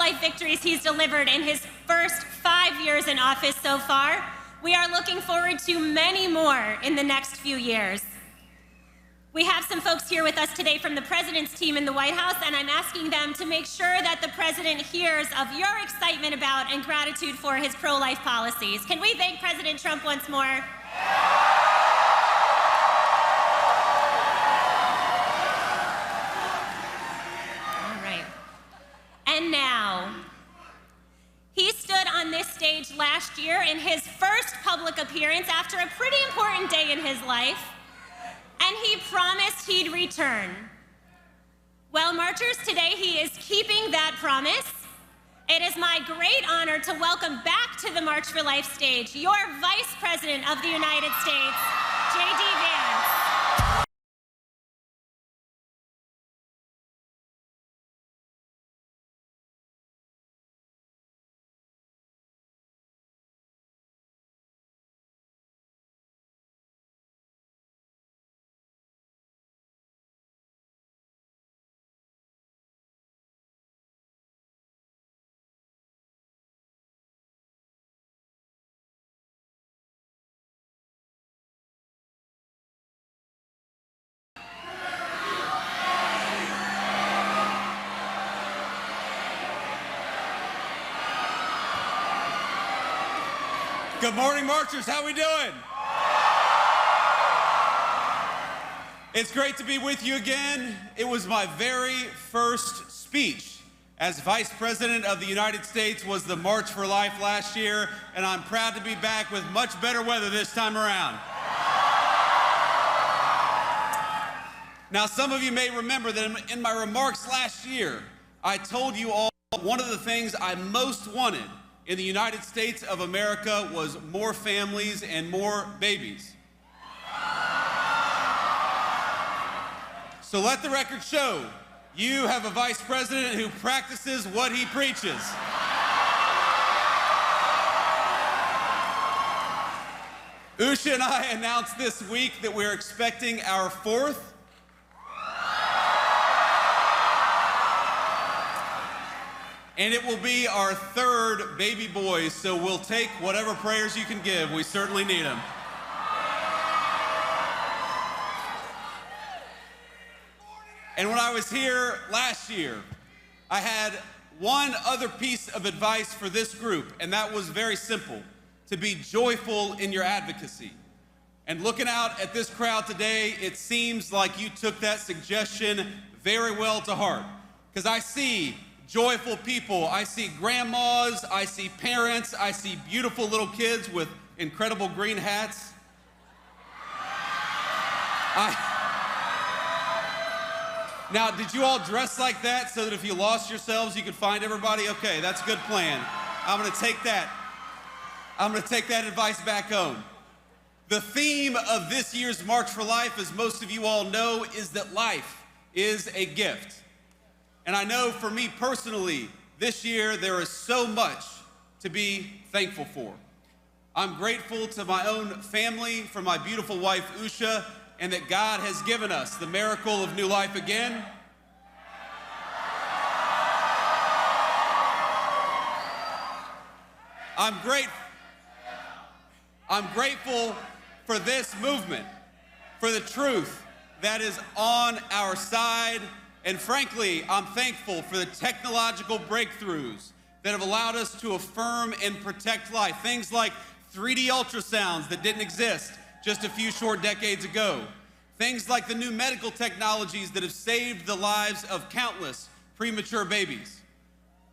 pro-life victories he's delivered in his first 5 years in office so far, we are looking forward to many more in the next few years. We have some folks here with us today from the President's team in the White House, and I'm asking them to make sure that the President hears of your excitement about and gratitude for his pro-life policies. Can we thank President Trump once more? And now, he stood on this stage last year in his first public appearance after a pretty important day in his life, and he promised he'd return. Well, marchers, today he is keeping that promise. It is my great honor to welcome back to the March for Life stage your Vice President of the United States, JD Vance. Good morning, marchers. How we doing? It's great to be with you again. It was my very first speech as Vice President of the United States was the March for Life last year, and I'm proud to be back with much better weather this time around. Now, some of you may remember that in my remarks last year, I told you all one of the things I most wanted in the United States of America was more families and more babies. So let the record show, you have a vice president who practices what he preaches. Usha and I announced this week that we're expecting our fourth and it will be our third baby boy, so we'll take whatever prayers you can give. We certainly need them. And when I was here last year, I had one other piece of advice for this group, and that was very simple: to be joyful in your advocacy. And looking out at this crowd today, it seems like you took that suggestion very well to heart, because I see joyful people. I see grandmas, I see parents, I see beautiful little kids with incredible green hats. Now, did you all dress like that so that if you lost yourselves, you could find everybody? Okay, that's a good plan. I'm gonna take that advice back home. The theme of this year's March for Life, as most of you all know, is that life is a gift. And I know for me personally, this year there is so much to be thankful for. I'm grateful to my own family, for my beautiful wife, Usha, and that God has given us the miracle of new life again. I'm grateful for this movement, for the truth that is on our side. And frankly, I'm thankful for the technological breakthroughs that have allowed us to affirm and protect life. Things like 3D ultrasounds that didn't exist just a few short decades ago. Things like the new medical technologies that have saved the lives of countless premature babies.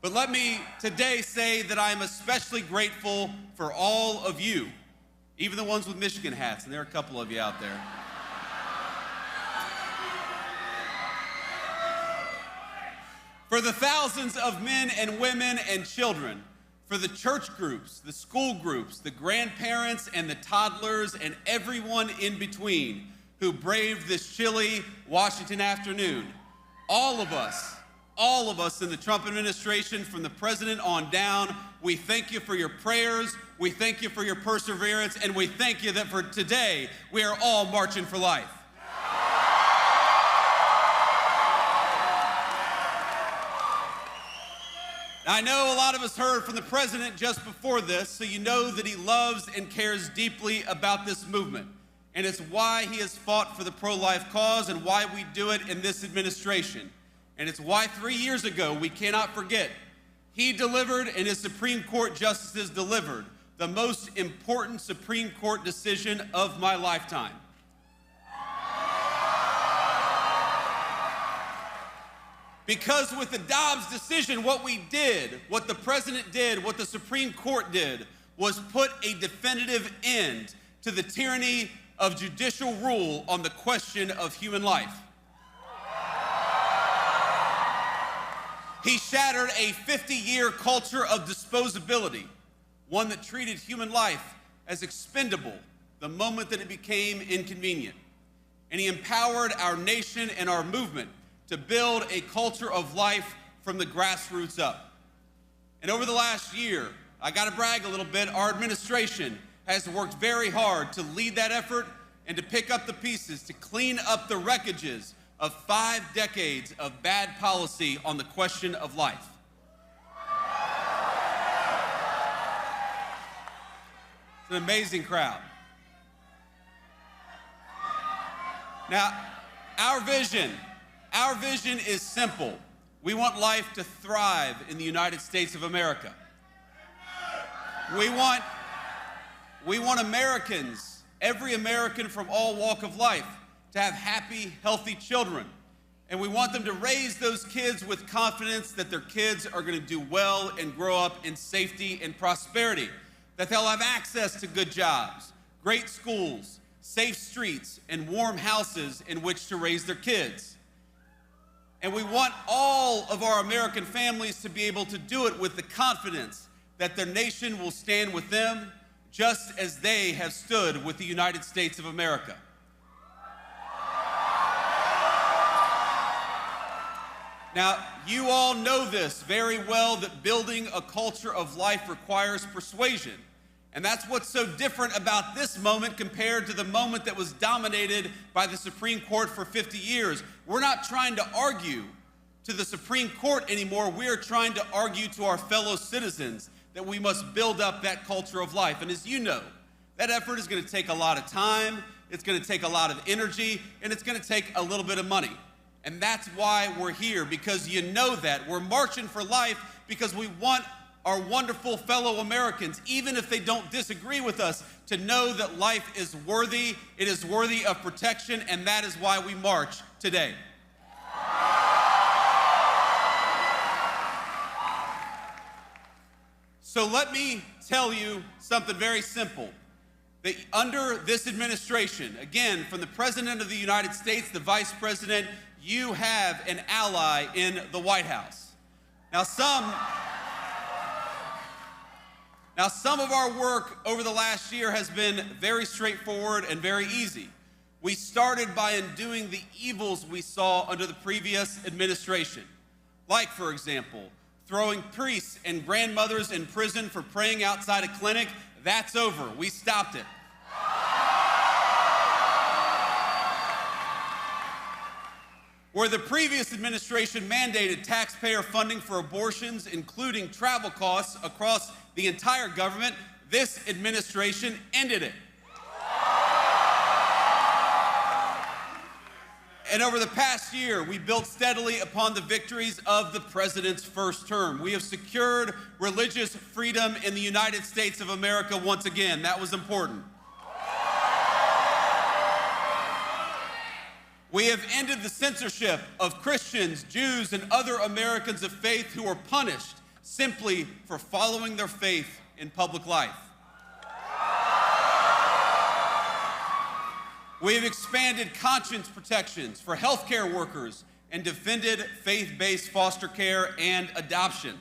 But let me today say that I am especially grateful for all of you, even the ones with Michigan hats, and there are a couple of you out there. For the thousands of men and women and children, for the church groups, the school groups, the grandparents and the toddlers and everyone in between who braved this chilly Washington afternoon. All of us in the Trump administration, from the president on down, we thank you for your prayers, we thank you for your perseverance, and we thank you that for today, we are all marching for life. I know a lot of us heard from the president just before this, so you know that he loves and cares deeply about this movement. And it's why he has fought for the pro-life cause and why we do it in this administration. And it's why 3 years ago, we cannot forget, he delivered and his Supreme Court justices delivered the most important Supreme Court decision of my lifetime. Because with the Dobbs decision, what we did, what the president did, what the Supreme Court did, was put a definitive end to the tyranny of judicial rule on the question of human life. He shattered a 50-year culture of disposability, one that treated human life as expendable the moment that it became inconvenient. And he empowered our nation and our movement to build a culture of life from the grassroots up. And over the last year, I gotta brag a little bit, our administration has worked very hard to lead that effort and to pick up the pieces, to clean up the wreckages of 5 decades of bad policy on the question of life. It's an amazing crowd. Now, our vision is simple. We want life to thrive in the United States of America. We want Americans, every American from all walk of life, to have happy, healthy children. And we want them to raise those kids with confidence that their kids are going to do well and grow up in safety and prosperity, that they'll have access to good jobs, great schools, safe streets, and warm houses in which to raise their kids. And we want all of our American families to be able to do it with the confidence that their nation will stand with them just as they have stood with the United States of America. Now, you all know this very well, that building a culture of life requires persuasion. And that's what's so different about this moment compared to the moment that was dominated by the Supreme Court for 50 years. We're not trying to argue to the Supreme Court anymore. We're trying to argue to our fellow citizens that we must build up that culture of life. And as you know, that effort is going to take a lot of time, it's going to take a lot of energy, and it's going to take a little bit of money. And that's why we're here, because you know that. We're marching for life because we want our wonderful fellow Americans, even if they don't disagree with us, to know that life is worthy, it is worthy of protection, and that is why we march today. So let me tell you something very simple. That under this administration, again, from the President of the United States, the Vice President, you have an ally in the White House. Now, some of our work over the last year has been very straightforward and very easy. We started by undoing the evils we saw under the previous administration. Like, for example, throwing priests and grandmothers in prison for praying outside a clinic. That's over. We stopped it. Where the previous administration mandated taxpayer funding for abortions, including travel costs across the entire government, this administration ended it. And over the past year, we built steadily upon the victories of the president's first term. We have secured religious freedom in the United States of America once again. That was important. We have ended the censorship of Christians, Jews, and other Americans of faith who were punished simply for following their faith in public life. We have expanded conscience protections for healthcare workers and defended faith-based foster care and adoption.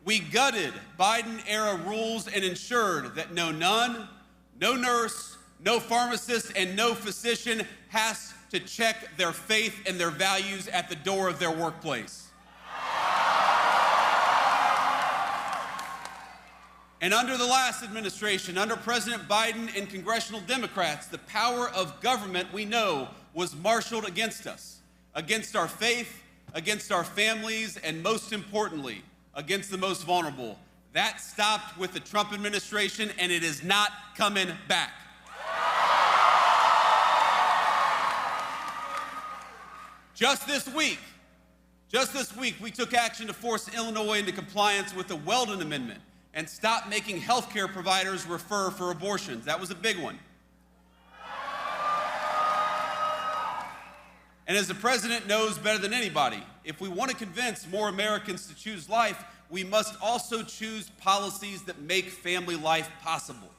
We gutted Biden-era rules and ensured that no nun, no nurse, no pharmacist, and no physician has to check their faith and their values at the door of their workplace. And under the last administration, under President Biden and congressional Democrats, the power of government, we know, was marshaled against us. against our faith, against our families, and most importantly, against the most vulnerable. That stopped with the Trump administration, and it is not coming back. Just this week, we took action to force Illinois into compliance with the Weldon Amendment and stop making healthcare providers refer for abortions. That was a big one. And as the president knows better than anybody, if we want to convince more Americans to choose life, we must also choose policies that make family life possible.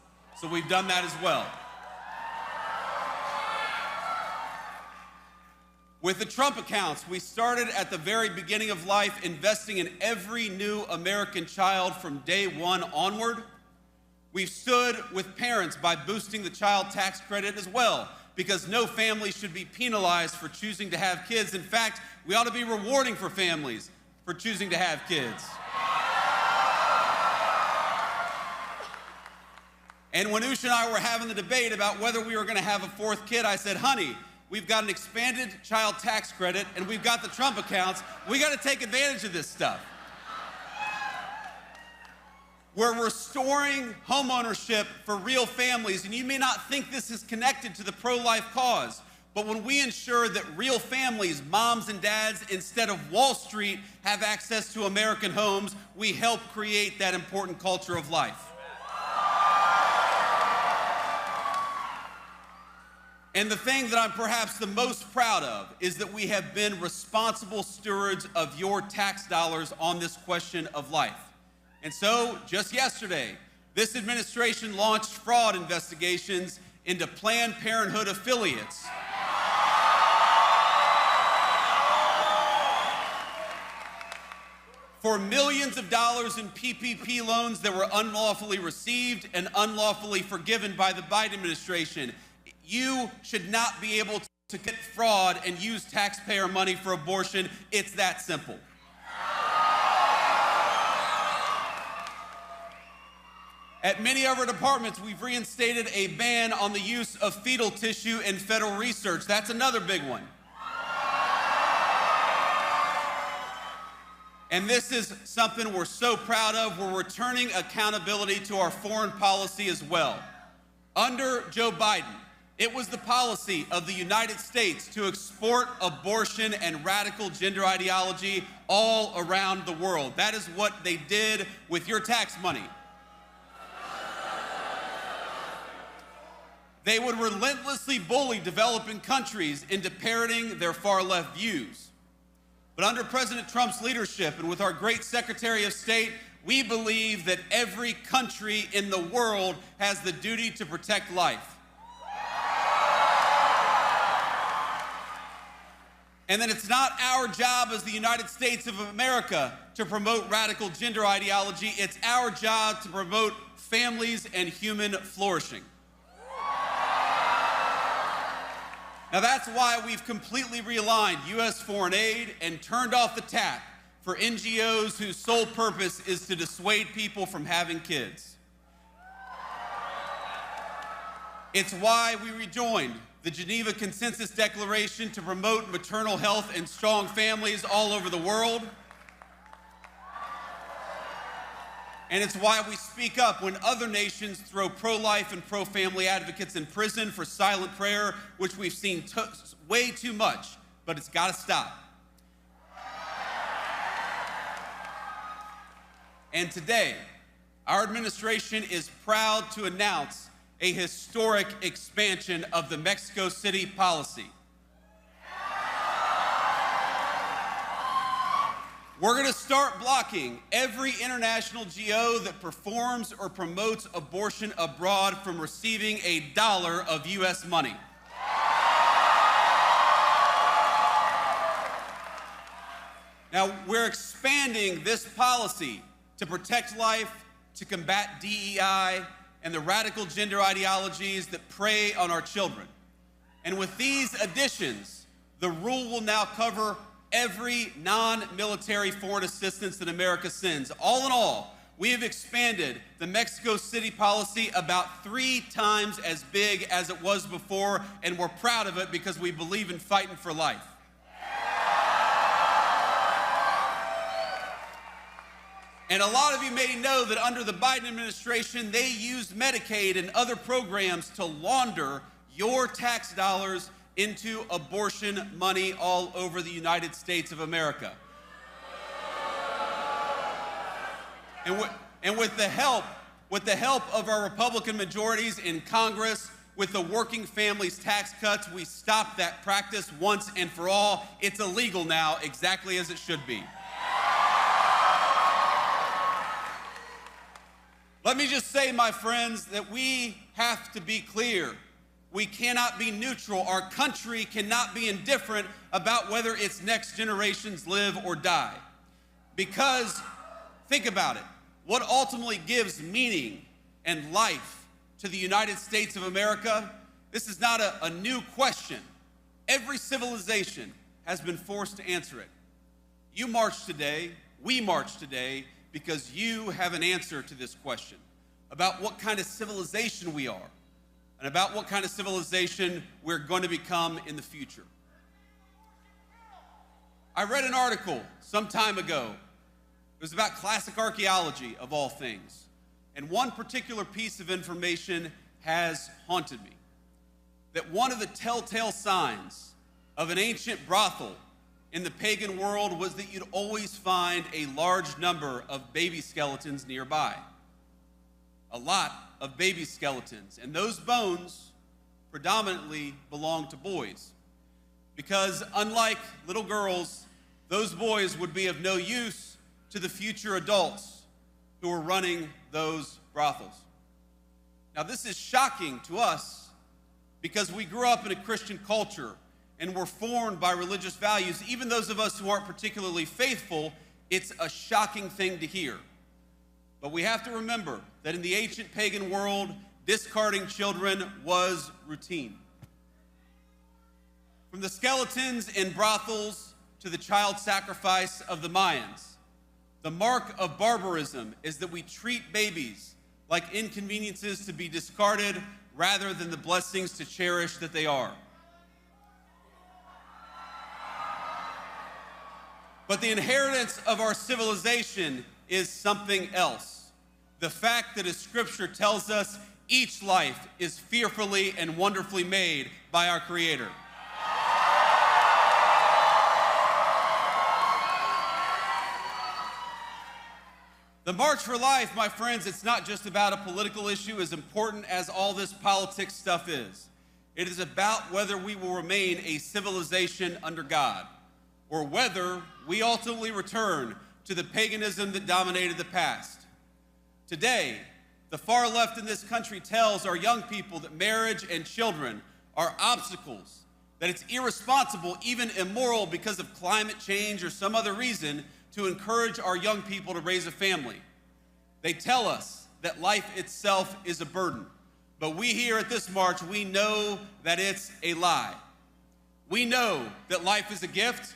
So we've done that as well. With the Trump accounts, we started at the very beginning of life, investing in every new American child from day one onward. We've stood with parents by boosting the child tax credit as well, because no family should be penalized for choosing to have kids. In fact, we ought to be rewarding for families for choosing to have kids. And when Usha and I were having the debate about whether we were going to have a fourth kid, I said, honey, we've got an expanded child tax credit and we've got the Trump accounts. We got to take advantage of this stuff. We're restoring homeownership for real families, and you may not think this is connected to the pro-life cause, but when we ensure that real families, moms and dads, instead of Wall Street, have access to American homes, we help create that important culture of life. And the thing that I'm perhaps the most proud of is that we have been responsible stewards of your tax dollars on this question of life. And so, just yesterday, this administration launched fraud investigations into Planned Parenthood affiliates. For millions of dollars in PPP loans that were unlawfully received and unlawfully forgiven by the Biden administration. You should not be able to commit fraud and use taxpayer money for abortion. It's that simple. At many of our departments, we've reinstated a ban on the use of fetal tissue in federal research. That's another big one. And this is something we're so proud of. We're returning accountability to our foreign policy as well. Under Joe Biden, it was the policy of the United States to export abortion and radical gender ideology all around the world. That is what they did with your tax money. They would relentlessly bully developing countries into parroting their far-left views. But under President Trump's leadership and with our great Secretary of State, we believe that every country in the world has the duty to protect life. And that it's not our job as the United States of America to promote radical gender ideology. It's our job to promote families and human flourishing. Now that's why we've completely realigned U.S. foreign aid and turned off the tap for NGOs whose sole purpose is to dissuade people from having kids. It's why we rejoined the Geneva Consensus Declaration to promote maternal health and strong families all over the world. And it's why we speak up when other nations throw pro-life and pro-family advocates in prison for silent prayer, which we've seen way too much, but it's got to stop. And today, our administration is proud to announce a historic expansion of the Mexico City policy. We're going to start blocking every international GO that performs or promotes abortion abroad from receiving $1 of U.S. money. Now, we're expanding this policy to protect life, to combat DEI, and the radical gender ideologies that prey on our children. And with these additions, the rule will now cover every non-military foreign assistance that America sends. All in all, we have expanded the Mexico City policy about 3 times as big as it was before, and we're proud of it because we believe in fighting for life. And a lot of you may know that under the Biden administration, they used Medicaid and other programs to launder your tax dollars into abortion money all over the United States of America. And with the help of our Republican majorities in Congress, with the Working Families Tax Cuts, we stopped that practice once and for all. It's illegal now, exactly as it should be. Let me just say, my friends, that we have to be clear. We cannot be neutral. Our country cannot be indifferent about whether its next generations live or die. Because, think about it, what ultimately gives meaning and life to the United States of America, this is not a new question. Every civilization has been forced to answer it. You march today, we march today, because you have an answer to this question about what kind of civilization we are and about what kind of civilization we're going to become in the future. I read an article some time ago. It was about classic archaeology, of all things. And one particular piece of information has haunted me. That one of the telltale signs of an ancient brothel in the pagan world was that you'd always find a large number of baby skeletons nearby. A lot of baby skeletons. And those bones predominantly belonged to boys. Because unlike little girls, those boys would be of no use to the future adults who were running those brothels. Now, this is shocking to us because we grew up in a Christian culture and were formed by religious values. Even those of us who aren't particularly faithful, it's a shocking thing to hear. But we have to remember that in the ancient pagan world, discarding children was routine. From the skeletons in brothels to the child sacrifice of the Mayans, the mark of barbarism is that we treat babies like inconveniences to be discarded rather than the blessings to cherish that they are. But the inheritance of our civilization is something else. The fact that, as Scripture tells us, each life is fearfully and wonderfully made by our Creator. The March for Life, my friends, it's not just about a political issue, as important as all this politics stuff is. It is about whether we will remain a civilization under God, or whether we ultimately return to the paganism that dominated the past. Today, the far left in this country tells our young people that marriage and children are obstacles, that it's irresponsible, even immoral because of climate change or some other reason, to encourage our young people to raise a family. They tell us that life itself is a burden. But we here at this march, we know that it's a lie. We know that life is a gift.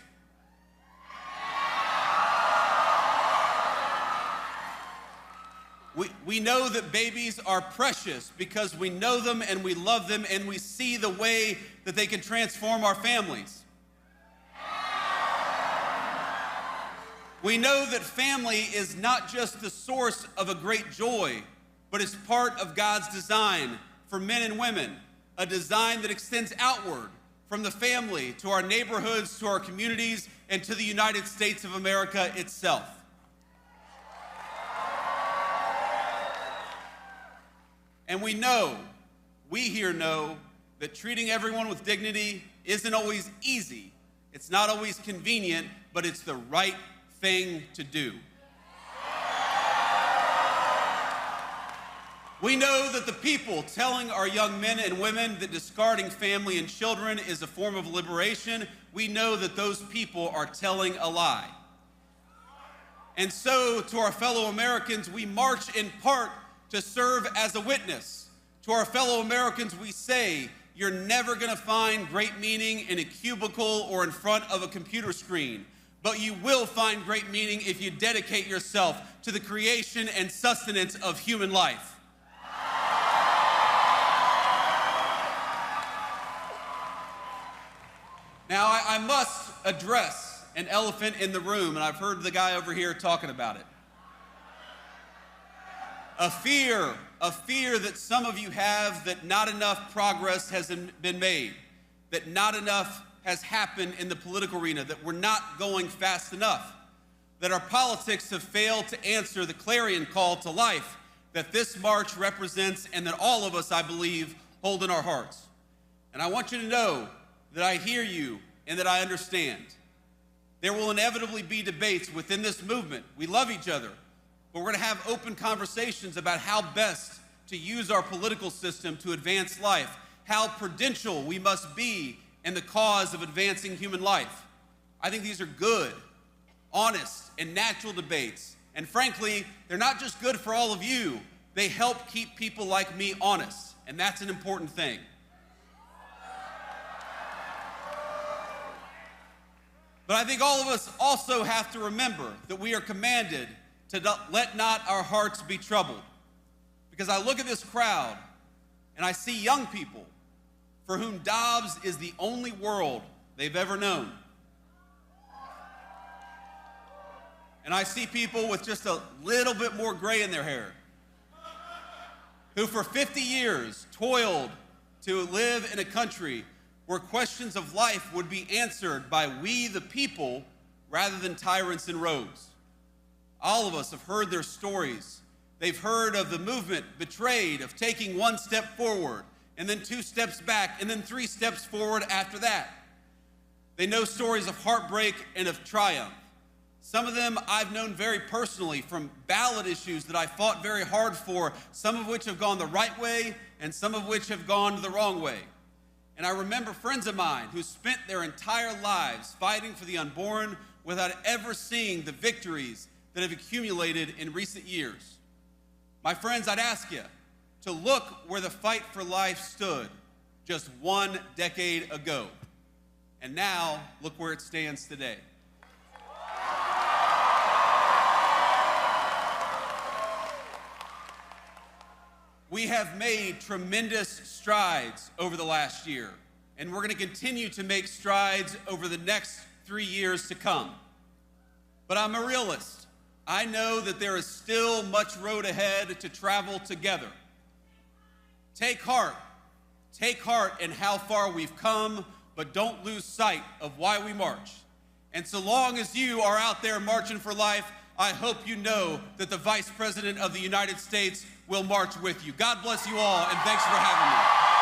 We know that babies are precious because we know them and we love them and we see the way that they can transform our families. We know that family is not just the source of a great joy, but it's part of God's design for men and women, a design that extends outward from the family to our neighborhoods, to our communities, and to the United States of America itself. And we here know, that treating everyone with dignity isn't always easy. It's not always convenient, but it's the right thing to do. We know that the people telling our young men and women that discarding family and children is a form of liberation, we know that those people are telling a lie. And so, to our fellow Americans, we march in part to serve as a witness. To our fellow Americans, we say, you're never going to find great meaning in a cubicle or in front of a computer screen, but you will find great meaning if you dedicate yourself to the creation and sustenance of human life. Now, I must address an elephant in the room, and I've heard the guy over here talking about it. A fear that some of you have that not enough progress has been made, that not enough has happened in the political arena, that we're not going fast enough, that our politics have failed to answer the clarion call to life that this march represents and that all of us, I believe, hold in our hearts. And I want you to know that I hear you and that I understand. There will inevitably be debates within this movement. We love each other, but we're going to have open conversations about how best to use our political system to advance life, how prudential we must be in the cause of advancing human life. I think these are good, honest, and natural debates. And frankly, they're not just good for all of you, they help keep people like me honest, and that's an important thing. But I think all of us also have to remember that we are commanded to let not our hearts be troubled. Because I look at this crowd and I see young people for whom Dobbs is the only world they've ever known. And I see people with just a little bit more gray in their hair, who for 50 years toiled to live in a country where questions of life would be answered by we the people rather than tyrants in robes. All of us have heard their stories. They've heard of the movement betrayed, of taking one step forward, and then 2 steps back, and then 3 steps forward after that. They know stories of heartbreak and of triumph. Some of them I've known very personally from ballot issues that I fought very hard for, some of which have gone the right way and some of which have gone the wrong way. And I remember friends of mine who spent their entire lives fighting for the unborn without ever seeing the victories that have accumulated in recent years. My friends, I'd ask you to look where the fight for life stood just 1 decade ago. And now, look where it stands today. We have made tremendous strides over the last year, and we're going to continue to make strides over the next 3 years to come. But I'm a realist. I know that there is still much road ahead to travel together. Take heart in how far we've come, but don't lose sight of why we march. And so long as you are out there marching for life, I hope you know that the Vice President of the United States will march with you. God bless you all, and thanks for having me.